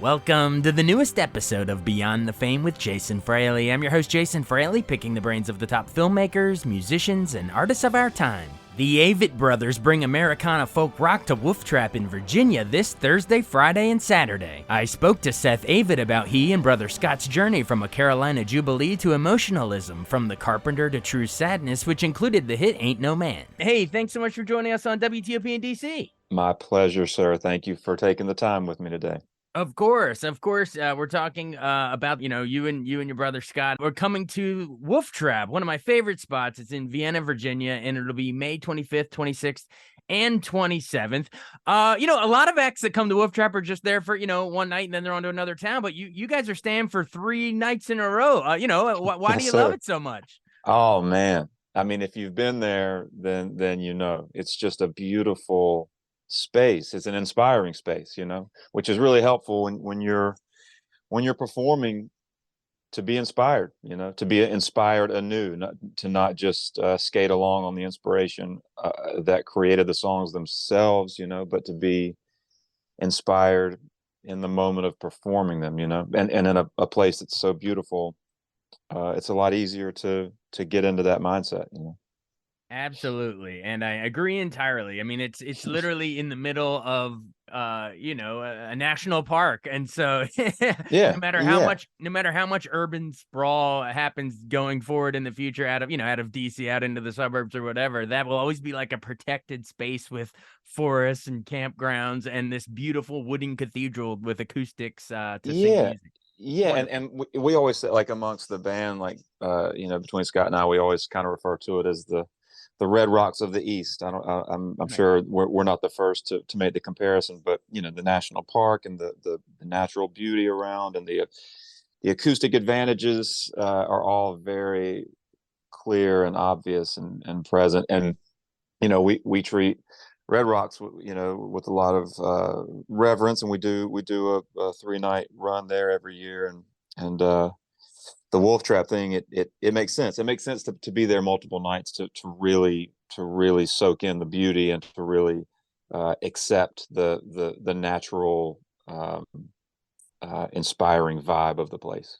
Welcome to the newest episode of Beyond the Fame with Jason Fraley. I'm your host, Jason Fraley, picking the brains of the top filmmakers, musicians, and artists of our time. The Avett Brothers bring Americana folk rock to Wolf Trap in Virginia this Thursday, Friday, and Saturday. I spoke to Seth Avett about he and brother Scott's journey from a Carolina Jubilee to emotionalism, from The Carpenter to True Sadness, which included the hit Ain't No Man. Hey, thanks so much for joining us on WTOP in DC. My pleasure, sir. Thank you for taking the time with me today. Of course. We're talking about, you and your brother Scott. We're coming to Wolf Trap, one of my favorite spots. It's in Vienna, Virginia, and it'll be May 25th, 26th, and 27th. A lot of acts that come to Wolf Trap are just there for, one night and then they're on to another town. But you guys are staying for 3 nights in a row. Why do you love it so much? Oh, man. I mean, if you've been there, then you know. It's just a beautiful space. It's an inspiring space, which is really helpful when you're performing, to be inspired, to be inspired anew, not just skate along on the inspiration that created the songs themselves, but to be inspired in the moment of performing them, and in a place that's so beautiful. It's a lot easier to get into that mindset. Absolutely. And I agree entirely. I mean, it's literally in the middle of, a national park. And so Yeah, no matter how much urban sprawl happens going forward in the future out of DC out into the suburbs or whatever, that will always be like a protected space with forests and campgrounds and this beautiful wooden cathedral with acoustics to sing music. Yeah, and we always say, like, amongst the band, like, between Scott and I, we always kind of refer to it as the Red Rocks of the East. I'm sure we're not the first to make the comparison, but the national park and the natural beauty around and the acoustic advantages are all very clear and obvious and present. And we treat Red Rocks with a lot of reverence, and we do a 3-night run there every year, and the Wolf Trap thing, it makes sense. It makes sense to be there multiple nights to really soak in the beauty and to really accept the natural inspiring vibe of the place.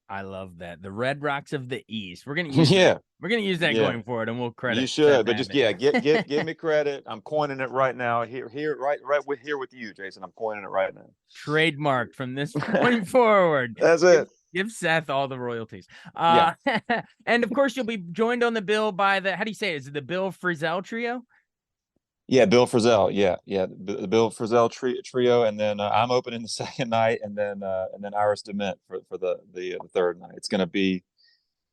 I love that. The Red Rocks of the East. We're gonna use We're gonna use that going forward, and we'll credit. You should, but just give me credit. I'm coining it right now. Here, right with you, Jason. I'm coining it right now. Trademarked from this point forward. That's it. Give Seth all the royalties. And of course, you'll be joined on the bill by how do you say it? Is it the Bill Frisell Trio? Yeah, Bill Frisell. Yeah, the Bill Frisell trio, and then I'm opening the second night, and then Iris DeMent for the third night. It's going to be,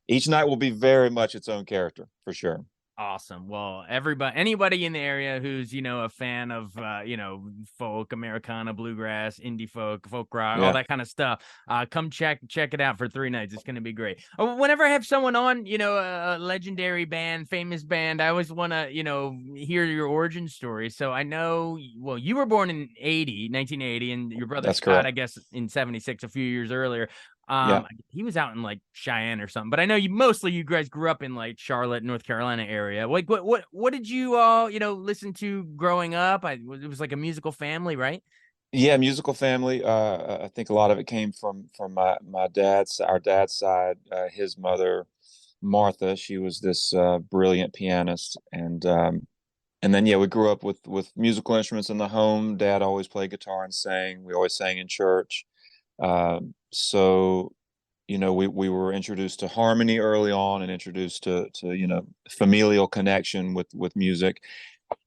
each night will be very much its own character, for sure. Awesome. Well, anybody in the area who's, a fan of, folk, Americana, bluegrass, indie folk rock, all that kind of stuff, come check it out for 3 nights. It's going to be great. Whenever I have someone on, a legendary band, famous band, I always want to, hear your origin story. So I know, well, you were born in 1980, and your brother That's Scott, correct. I guess, in 76, a few years earlier. Yeah. He was out in like Cheyenne or something, but I know you guys grew up in like Charlotte, North Carolina area. Like what did you all, listen to growing up? It was like a musical family, right? Yeah, musical family. I think a lot of it came from our dad's side. His mother, Martha, she was this brilliant pianist, and then we grew up with musical instruments in the home. Dad always played guitar and sang. We always sang in church. So we were introduced to harmony early on, and introduced to familial connection with music.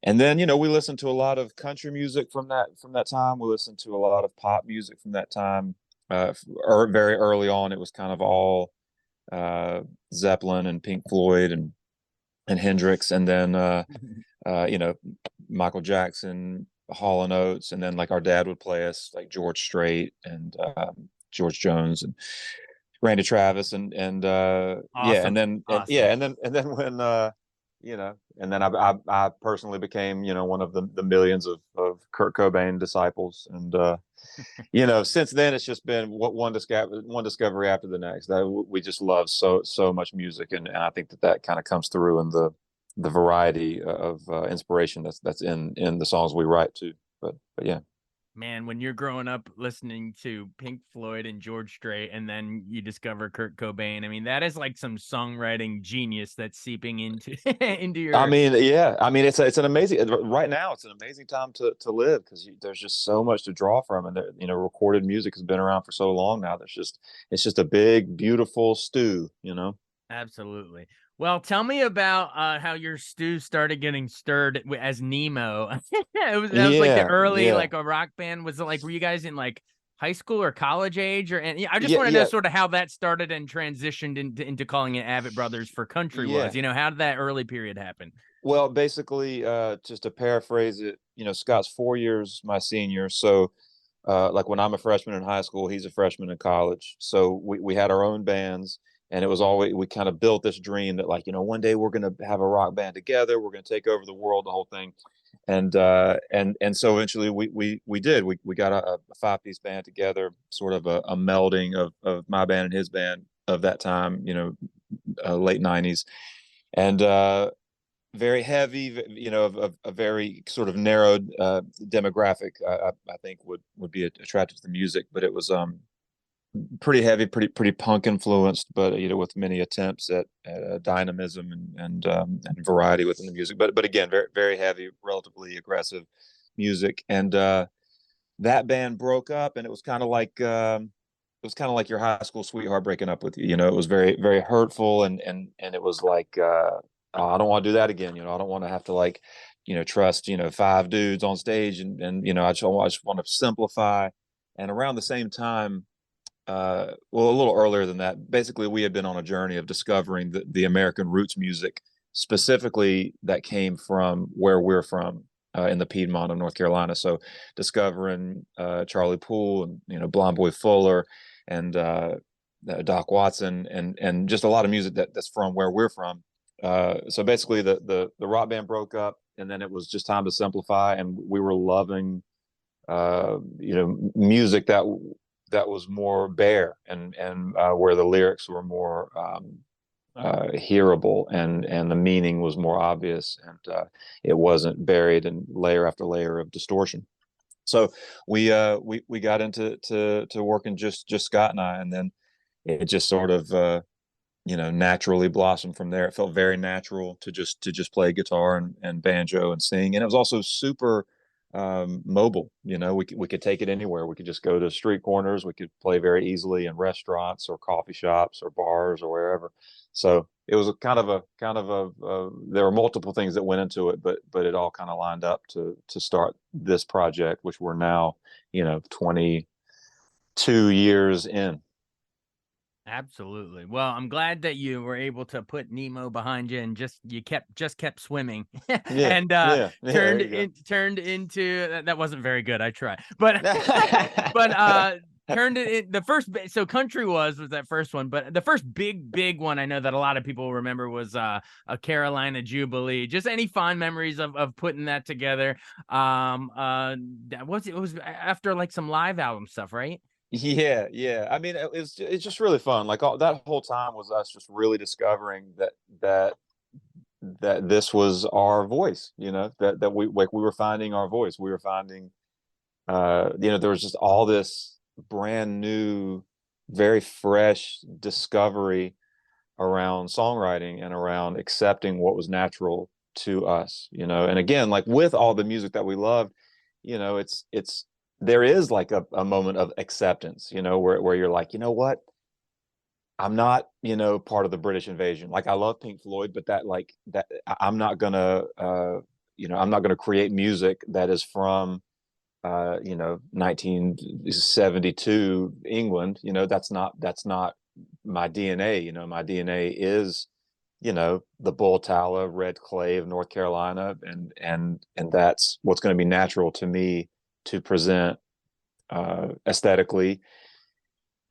And then we listened to a lot of country music from that time. We listened to a lot of pop music from that time. Very early on, it was kind of all Zeppelin and Pink Floyd and Hendrix, and then Michael Jackson, Hall and Oates, and then like our dad would play us like George Strait and George Jones and Randy Travis and Awesome. and then Awesome. and then when and then I personally became one of the millions of Kurt Cobain disciples, and since then it's just been one discovery after the next. We just love so much music, and I think that kind of comes through in the variety of inspiration that's in the songs we write too. But yeah. man, when you're growing up listening to Pink Floyd and George Strait, and then you discover Kurt Cobain, I mean, that is like some songwriting genius that's seeping into into I your. mean, yeah, I mean, it's an amazing right now. It's an amazing time to live because there's just so much to draw from, and recorded music has been around for so long now. It's just a big, beautiful stew. Absolutely. Well, tell me about how your stew started getting stirred as Nemo. That was like the Yeah, early yeah, like a rock band. Was it like were you guys in like high school or college age or and yeah, I just yeah, want to know yeah, sort of how that started and transitioned into calling it Avett Brothers for country was. yeah. How did that early period happen? Well, basically, just to paraphrase it, Scott's 4 years my senior, so like when I'm a freshman in high school, he's a freshman in college. So we had our own bands, and it was always we kind of built this dream that like one day we're gonna have a rock band together, we're gonna take over the world, the whole thing, and so eventually we did we got a five-piece band together, sort of a melding of my band and his band of that time, late '90s, and very heavy, of a very sort of narrowed demographic. I think would be attractive to the music, but it was pretty heavy, pretty punk influenced, but with many attempts at dynamism and variety within the music. But again, very very heavy, relatively aggressive music, and that band broke up, and it was kind of like your high school sweetheart breaking up with you. It was very very hurtful, and it was like. Oh, I don't want to do that again. I don't want to have to like, trust, five dudes on stage and I just want to simplify. And around the same time, well, a little earlier than that, basically we had been on a journey of discovering the American roots music, specifically that came from where we're from, in the Piedmont of North Carolina. So discovering Charlie Poole and Blonde Boy Fuller and Doc Watson and just a lot of music that's from where we're from. So basically the rock band broke up, and then it was just time to simplify, and we were loving music that was more bare and where the lyrics were more hearable and the meaning was more obvious, and it wasn't buried in layer after layer of distortion. So we got into working just Scott and I, and then it just sort of naturally blossomed from there. It felt very natural to just play guitar and banjo and sing, and it was also super mobile. We could take it anywhere. We could just go to street corners. We could play very easily in restaurants or coffee shops or bars or wherever. So it was a there were multiple things that went into it, but it all kind of lined up to start this project, which we're now 22 years in. Absolutely. Well, I'm glad that you were able to put Nemo behind you and just kept swimming Yeah, and yeah, yeah. There you go. turned into that wasn't very good. I tried. But but turned it in the first so country was that first one, but the first big one I know that a lot of people remember was a Carolina Jubilee. Just any fond memories of putting that together. That was it was after like some live album stuff, right? Yeah, yeah. I mean, it's just really fun. Like that whole time was us just really discovering that this was our voice. That we were finding our voice. We were finding, there was just all this brand new, very fresh discovery around songwriting and around accepting what was natural to us. And again, like with all the music that we loved, it's there is like a moment of acceptance, where you're like, what? I'm not, part of the British invasion. Like I love Pink Floyd, but I'm not gonna, I'm not gonna create music that is from, 1972 England. That's not my DNA. My DNA is, the Bull Tala, red clay of North Carolina, and that's what's going to be natural to me to present aesthetically.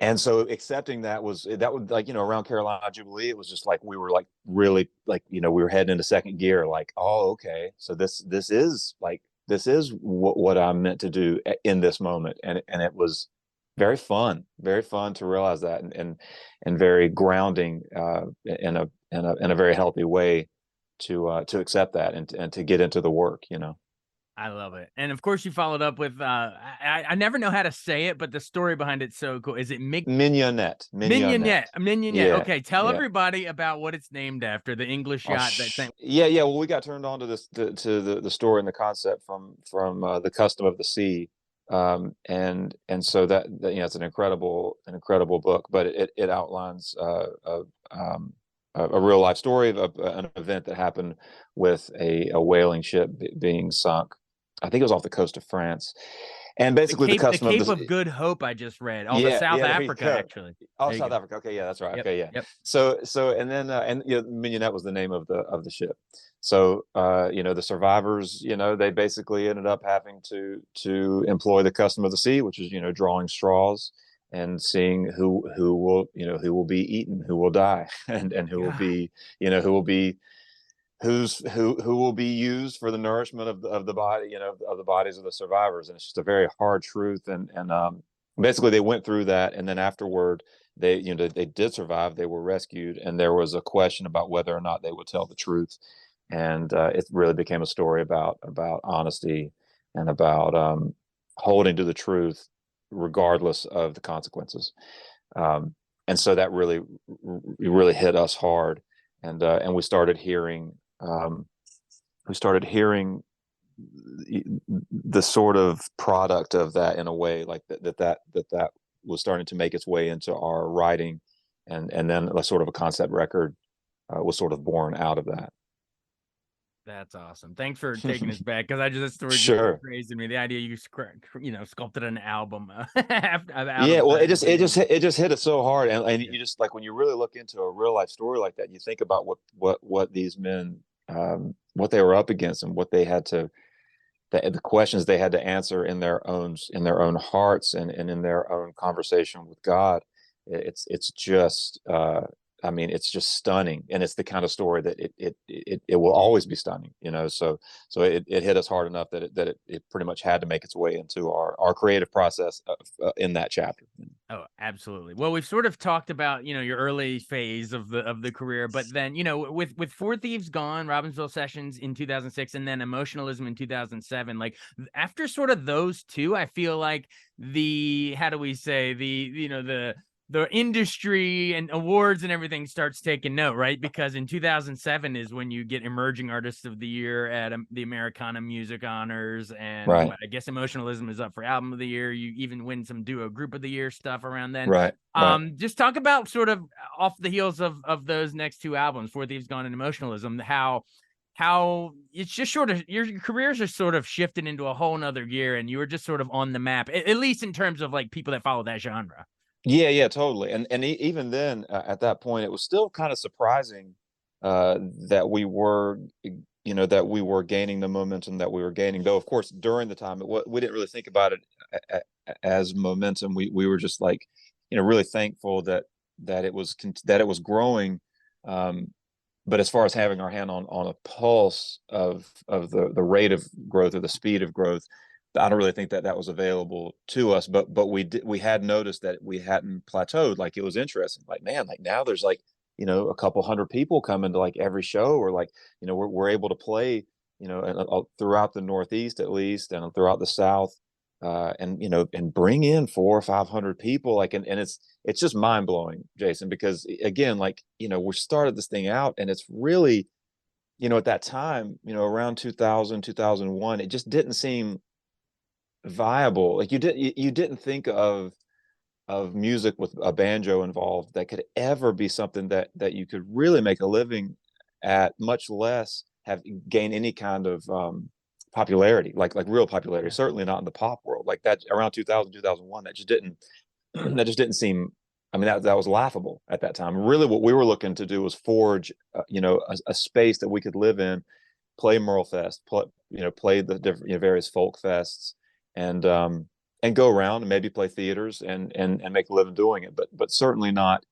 And so accepting that would like, around Carolina Jubilee, it was just like we were like really like, we were heading into second gear, like, oh, okay. So this is what I'm meant to do in this moment. And it was very fun to realize that, and very grounding in a very healthy way to accept that and to get into the work. I love it. And of course, you followed up with I never know how to say it, but the story behind it's so cool. Is it Mignonette, Mignonette? Mignonette. Mignonette. Yeah, Okay, tell yeah. everybody about what it's named after. The English Oh, yacht that thing. yeah, yeah. Well, we got turned on to this to the story and the concept from the custom of the sea, and so that it's an incredible book, but it outlines a real life story of an event that happened with a whaling ship being sunk. I think it was off the coast of France, and basically the The custom of Cape of the Good Hope I just read. Off of yeah, South yeah, there you Africa, go. actually. Oh, There you South go. Africa. Okay, yeah, that's right. Yep. Okay, yeah. Yep. So and then and Mignonette was the name of the ship. So the survivors, they basically ended up having to employ the custom of the sea, which is drawing straws and seeing who will be eaten, who will die, and who will God. be who will be who will be used for the nourishment of the body, of the bodies of the survivors. And it's just a very hard truth. And basically they went through that, and then afterward they did survive. They were rescued, and there was a question about whether or not they would tell the truth. And it really became a story about honesty and about holding to the truth regardless of the consequences. And so that really hit us hard, and we started hearing the sort of product of that in a way, like that was starting to make its way into our writing, and then a sort of a concept record was sort of born out of that. That's awesome. Thanks for taking us back, because I just that story just so Sure. crazy to me. The idea you sculpted an album out Yeah, of well, that. it just hit it so hard, and Yeah. you just like when you really look into a real life story like that, you think about what these men, what they were up against, and what they had to the questions they had to answer in their own hearts, and in their own conversation with God. It's just I mean, it's just stunning, and it's the kind of story that it will always be stunning, so it hit us hard enough that it pretty much had to make its way into our creative process in that chapter. Oh, absolutely. Well, we've sort of talked about, your early phase of the career, but then, with Four Thieves Gone, Robbinsville Sessions in 2006, and then Emotionalism in 2007, like after sort of those two, I feel like how do we say, the industry and awards and everything starts taking note, right? Because in 2007 is when you get Emerging Artists of the Year at the Americana Music Honors, and Right, I guess Emotionalism is up for Album of the Year. You even win some Duo Group of the Year stuff around then. right, right. Just talk about sort of off the heels of those next two albums, Four Thieves Gone and Emotionalism, how it's just sort of your careers are sort of shifted into a whole nother gear, and you were just sort of on the map, at least in terms of like people that follow that genre. Yeah, yeah, totally. And even then, at that point, it was still kind of surprising uh, that that we were gaining the momentum that we were gaining. Though, of course, during the time, we didn't really think about it as momentum. We were just like, really thankful that it was growing. Um, but as far as having our hand on a pulse of the rate of growth or the speed of growth, I don't really think that was available to us. But we had noticed that we hadn't plateaued. Like, it was interesting. Like, man, like now there's like a couple hundred people coming to like every show, or like we're able to play throughout the Northeast at least, and throughout the South, and bring in 400 or 500 people, like, and it's just mind blowing, Jason, because again, like, we started this thing out, and it's really, at that time, around 2000, 2001, it just didn't seem viable. Like, you didn't think of music with a banjo involved that could ever be something that you could really make a living at, much less have gain any kind of popularity, like real popularity. Yeah. Certainly not in the pop world. Like that around 2000, 2001, that just didn't that just didn't seem. I mean, that was laughable at that time. Really, what we were looking to do was forge, a space that we could live in, play Merle Fest, play the different, various folk fests, and go around and maybe play theaters, and make a living doing it. But certainly not,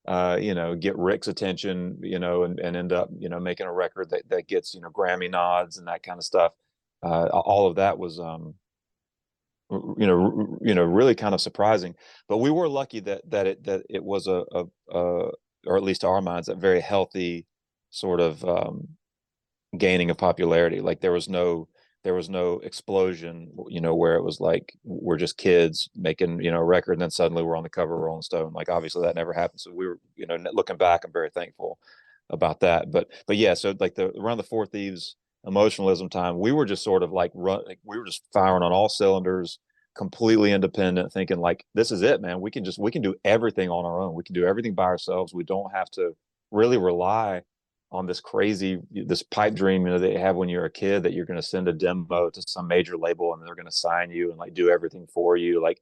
get Rick's attention, and end up, making a record that gets, Grammy nods and that kind of stuff. All of that was, really kind of surprising. But we were lucky that it was or at least to our minds, a very healthy sort of gaining of popularity. Like, there was no explosion, where it was like we're just kids making, a record, and then suddenly we're on the cover of Rolling Stone. Like obviously that never happened. So we were, looking back, I'm very thankful about that. But yeah, so like around the Four Thieves emotionalism time, we were just sort of like we were just firing on all cylinders, completely independent, thinking like, this is it, man. We can do everything on our own. We can do everything by ourselves. We don't have to really rely on this pipe dream, that you have when you're a kid, that you're going to send a demo to some major label and they're going to sign you and like do everything for you. Like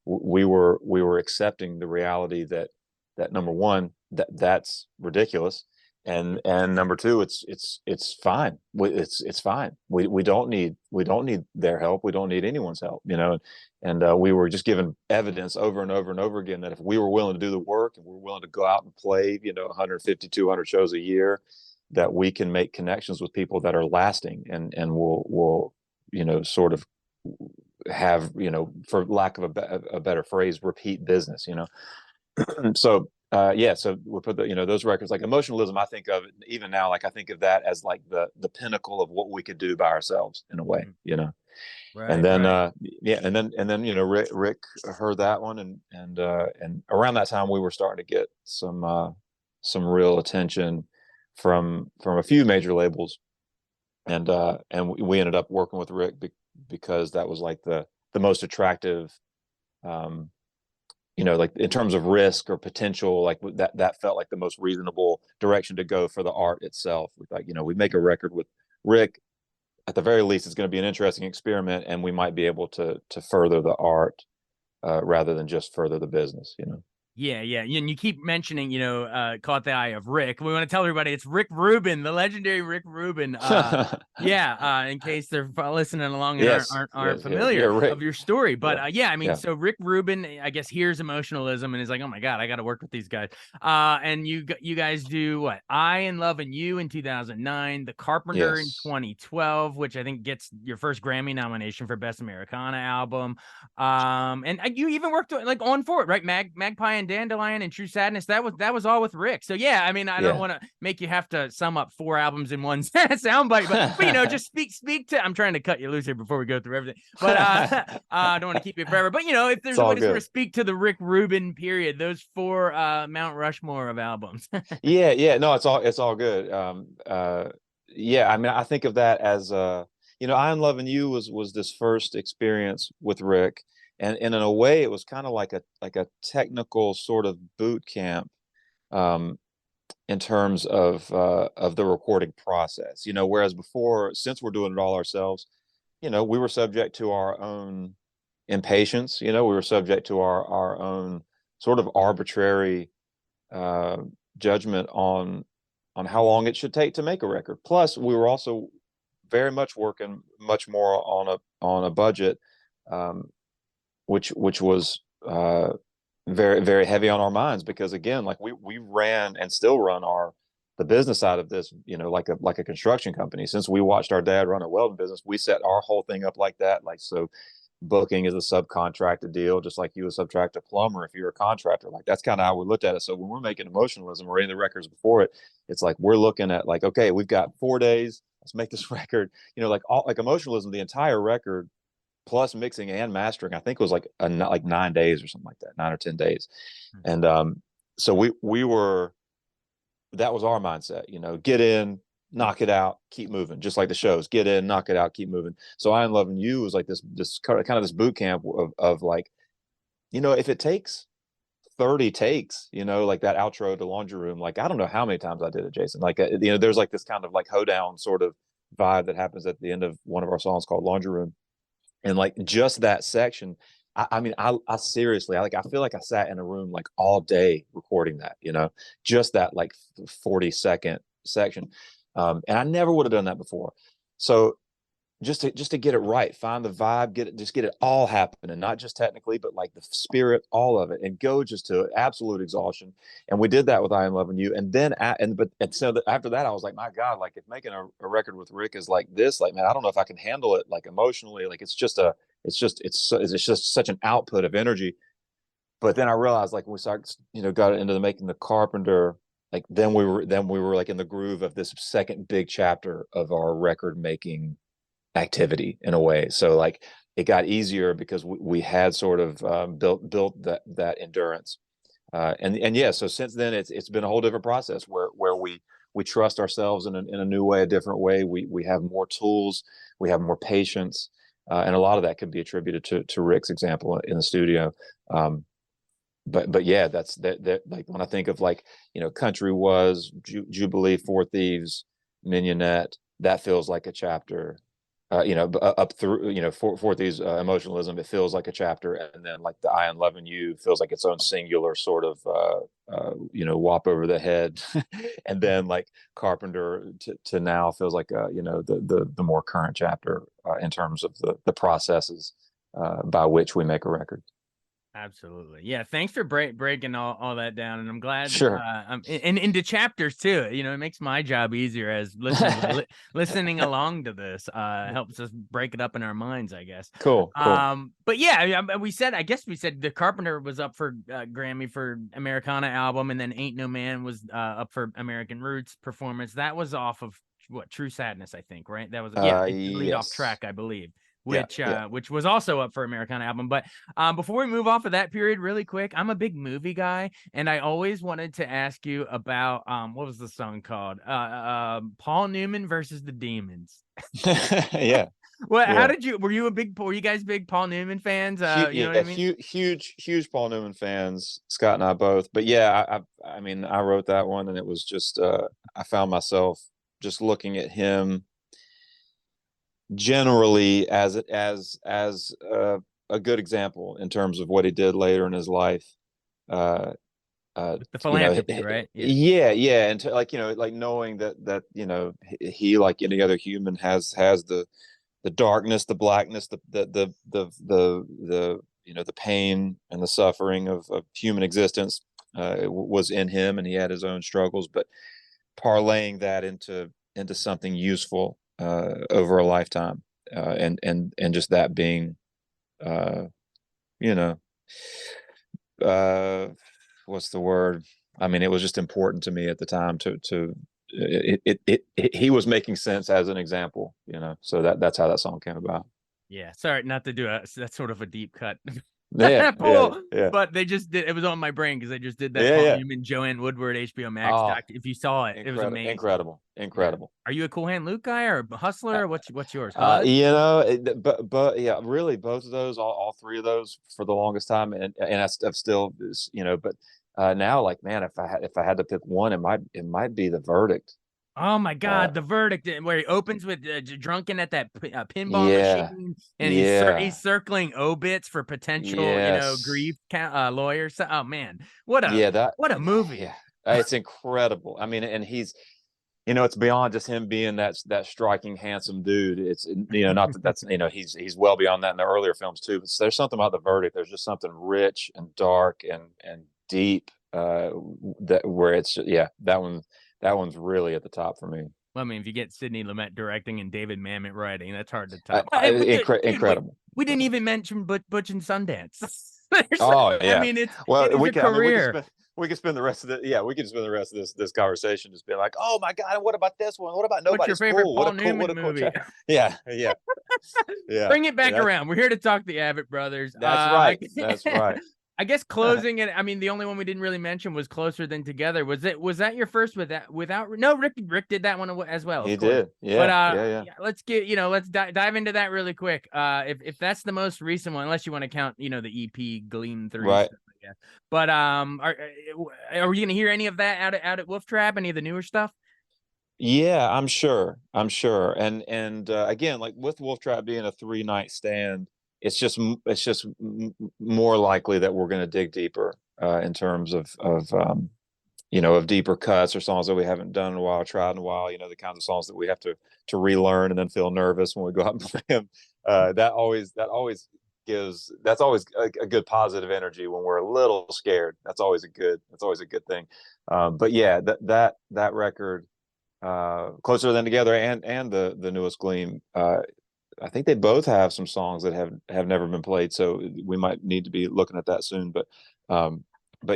we were accepting the reality that number one, that's ridiculous, and number two, it's fine. It's fine. We don't need their help. We don't need anyone's help. And we were just given evidence over and over and over again that if we were willing to do the work and we're willing to go out and play, 150, 200 shows a year, that we can make connections with people that are lasting, and will sort of have, for lack of a better phrase, repeat business. So yeah, so we put those records, like emotionalism, I think of it even now, like I think of that as like the pinnacle of what we could do by ourselves in a way. Right, and then right. yeah, and then Rick heard that one, and around that time we were starting to get some real attention from a few major labels, and we ended up working with Rick because that was like the most attractive, like in terms of risk or potential, like that felt like the most reasonable direction to go for the art itself. We make a record with Rick, at the very least it's going to be an interesting experiment, and we might be able to further the art, rather than just further the business. Yeah, yeah. And you keep mentioning, caught the eye of Rick. We want to tell everybody it's Rick Rubin, the legendary Rick Rubin. Yeah, in case they're listening along and Yes, aren't yes, yeah, familiar Rick. of your story. But Yeah, yeah, I mean, yeah, so Rick Rubin, I guess, hears emotionalism and is like, oh my God, I got to work with these guys. And you guys do what? I Am Loving You in 2009, The Carpenter in yes, 2012, which I think gets your first Grammy nomination for Best Americana Album. And you even worked like on for it, right? Magpie and Dandelion and True Sadness. That was all with Rick. So yeah, I mean, I don't yeah. want to make you have to sum up 4 albums in one soundbite, but just speak to. I'm trying to cut you loose here before we go through everything, but I don't want to keep you forever. But if It's there's a way all to sort of good. speak to the Rick Rubin period, those 4 Mount Rushmore of albums. Yeah, yeah. No, it's all good. Yeah. I mean, I think of that as I Am Loving You was this first experience with Rick, and in a way, it was kind of like a technical sort of boot camp, um, in terms of the recording process. Whereas before, since we're doing it all ourselves, we were subject to our own impatience. We were subject to our own sort of arbitrary, uh, judgment on how long it should take to make a record. Plus, we were also very much working much more on a budget, um, which was, very very heavy on our minds, because again, like we ran and still run the business side of this, like a construction company. Since we watched our dad run a welding business, we set our whole thing up like that. Like, so booking is a subcontracted deal, just like you would subtract a plumber if you're a contractor. Like, that's kind of how we looked at it. So when we're making emotionalism or any of the records before it, it's like we're looking at like, okay, we've got 4 days, let's make this record. Like emotionalism, the entire record plus mixing and mastering, I think it was like 9 days or something like that, 9 or 10 days. And so we were, that was our mindset, get in, knock it out, keep moving, just like the shows, get in, knock it out, keep moving. So I Am Loving You was like this kind of this boot camp of like, if it takes 30 takes, like that outro to Laundry Room, like I don't know how many times I did it, Jason. Like, there's like this kind of like hoedown sort of vibe that happens at the end of one of our songs called Laundry Room. And like just that section, I mean, I seriously, I feel like I sat in a room like all day recording that, just that like 40-second section. And I never would have done that before. So just to get it right, find the vibe, get it all happening, not just technically, but like the spirit, all of it, and go just to absolute exhaustion. And we did that with I Am Loving You. And then after that, I was like, my God, like if making a record with Rick is like this, like, man, I don't know if I can handle it, like emotionally. Like it's just such an output of energy. But then I realized, like when we started, got into making the Carpenter, like then we were like in the groove of this second big chapter of our record making activity in a way. So like it got easier because we had sort of built that endurance. And yeah, so since then it's been a whole different process where we trust ourselves in a new way, a different way. We have more tools, we have more patience, and a lot of that could be attributed to Rick's example in the studio. Um, but yeah, that like when I think of like Country Was, Jubilee, Four Thieves, Mignonette, that feels like a chapter. Up through Four Thieves, Emotionalism, it feels like a chapter, and then like the I Am Loving You feels like its own singular sort of whop over the head, and then like Carpenter to now feels like the more current chapter in terms of the processes by which we make a record. Absolutely. Yeah. Thanks for breaking all that down. And I'm glad, Sure. and into chapters too. It makes my job easier as listeners listening along to this, helps us break it up in our minds, I guess. Cool. But yeah, I guess we said the Carpenter was up for Grammy for Americana album, and then Ain't No Man was up for American Roots performance. That was off of what, True Sadness, I think, right? That was, it's the lead off Yes. track, I believe. Yeah. Which was also up for Americana album. But before we move off of that period really quick, I'm a big movie guy, and I always wanted to ask you about what was the song called? Paul Newman versus the Demons. Yeah. Well, how Yeah. did you were you guys big Paul Newman fans? You know what I mean? Huge Paul Newman fans, Scott and I both. But yeah, I mean, I wrote that one, and it was just I found myself just looking at him generally as a good example in terms of what he did later in his life. Uh, With the philanthropy, right? Yeah. yeah, and like knowing that he, like any other human, has the darkness, the blackness, the pain and the suffering of human existence was in him, and he had his own struggles, but parlaying that into something useful over a lifetime, and just that being, uh, you know, uh, what's the word? I mean, it was just important to me at the time to he was making sense as an example, so that's how that song came about. Yeah. Sorry, not to do that's sort of a deep cut. Yeah. But they just did, it was on my brain because they just did that Paul Yeah. Newman, Joanne Woodward HBO Max Oh, doc. If you saw it, it was amazing. Yeah. Incredible. Are you a Cool Hand Luke guy or a Hustler? Or what's yours? Uh, Bud? but yeah, really, both of those, all three of those, for the longest time, and I've still, but now, like, man, if I had to pick one, it might be The Verdict. Oh my Uh, God, The Verdict, where he opens with drunken at that pinball yeah, machine, and he's yeah, circling obits for potential, yes, grief lawyers. Oh man, what a yeah, that, what a movie! yeah, it's incredible. I mean, and he's, it's beyond just him being that striking, handsome dude. It's, not that that's, he's well beyond that in the earlier films too. But there's something about The Verdict. There's just something rich and dark and deep, that where it's, yeah, that one's really at the top for me. Well, I mean, if you get Sidney Lumet directing and David Mamet writing, that's hard to top. Dude, Incredible. we didn't even mention Butch and Sundance. Oh I yeah. mean, it Well, is a career. we could spend the rest of this conversation just being like, oh my God, what about this one? What about What's your Nobody's favorite Fool? Paul What Newman a cool movie? chat. Yeah. Bring it back That, around. We're here to talk the Avett Brothers. that's right. That's right. I guess closing it. I mean, the only one we didn't really mention was Closer Than Together. Was that your first without? No, Rick did that one as well, He of course. did. But Yeah. yeah, let's dive into that really quick. If that's the most recent one, unless you want to count, the EP Gleam 3 Right. stuff, I guess. But are we gonna hear any of that out at Wolf Trap? Any of the newer stuff? Yeah, I'm sure. And again, like with Wolf Trap being a 3-night stand, it's just more likely that we're going to dig deeper in terms of deeper cuts or songs that we haven't done in a while, tried in a while. The kinds of songs that we have to relearn and then feel nervous when we go out and play them. That's always a good positive energy when we're a little scared. That's always a good thing. But yeah, that record, Closer Than Together, and the newest Gleam, I think they both have some songs that have never been played, so we might need to be looking at that soon. But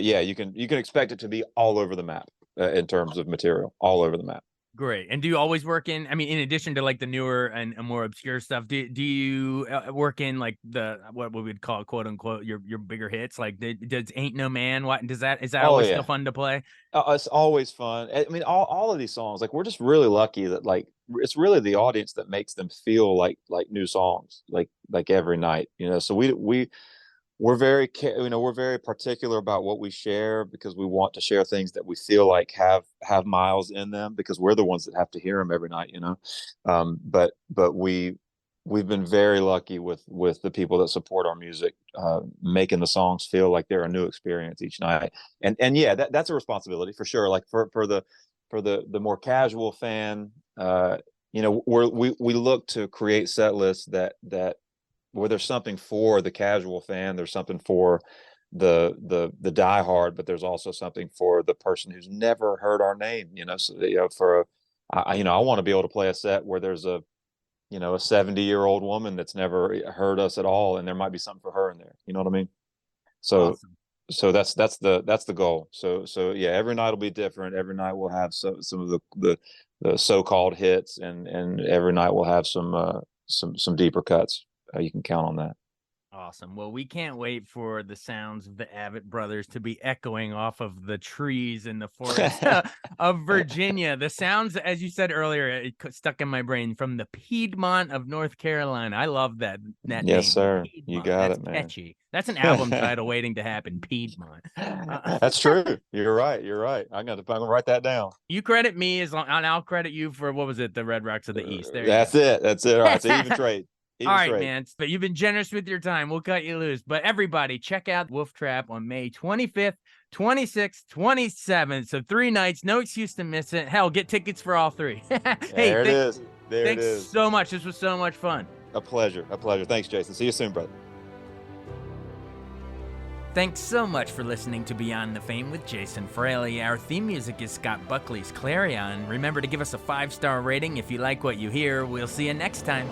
yeah, you can expect it to be all over the map in terms of material, all over the map. Great. And do you always work in, I mean, in addition to like the newer and more obscure stuff, do you work in like the, what we would call quote unquote your bigger hits? Like does Ain't No Man, what is that Oh always still yeah. fun to play? It's always fun. I mean, all of these songs, like we're just really lucky that like it's really the audience that makes them feel like new songs, like every night, you know. So we're very we're very particular about what we share because we want to share things that we feel like have miles in them because we're the ones that have to hear them every night, you know. But we've been very lucky with the people that support our music, making the songs feel like they're a new experience each night. And yeah, that's a responsibility for sure. Like for the more casual fan, we look to create set lists that where there's something for the casual fan, there's something for the diehard, but there's also something for the person who's never heard our name. You know, so I want to be able to play a set where there's a 70-year-old woman that's never heard us at all, and there might be something for her in there. You know what I mean? So Awesome. so that's the goal. So yeah, every night will be different. Every night we'll have some of the so-called hits, and every night we'll have some deeper cuts. You can count on that. Awesome. Well, we can't wait for the sounds of the Avett Brothers to be echoing off of the trees in the forest of Virginia. The sounds, as you said earlier, it stuck in my brain from the Piedmont of North Carolina. I love that Yes, name, sir. You Piedmont. got That's it, man. catchy. That's an album title waiting to happen, Piedmont. That's true. You're right. You're right. I'm gonna write that down. You credit me and I'll credit you for, what was it, the Red Rocks of the East. There you That's go. it. That's it. All right. So even trade. All Even right, trade. man. But you've been generous with your time. We'll cut you loose. But everybody, check out Wolf Trap on May 25th, 26th, 27th. So 3 nights. No excuse to miss it. Hell, get tickets for all 3. There it is. There it thanks is. so much. This was so much fun. A pleasure. A pleasure. Thanks, Jason. See you soon, brother. Thanks so much for listening to Beyond the Fame with Jason Fraley. Our theme music is Scott Buckley's Clarion. Remember to give us a 5-star rating if you like what you hear. We'll see you next time.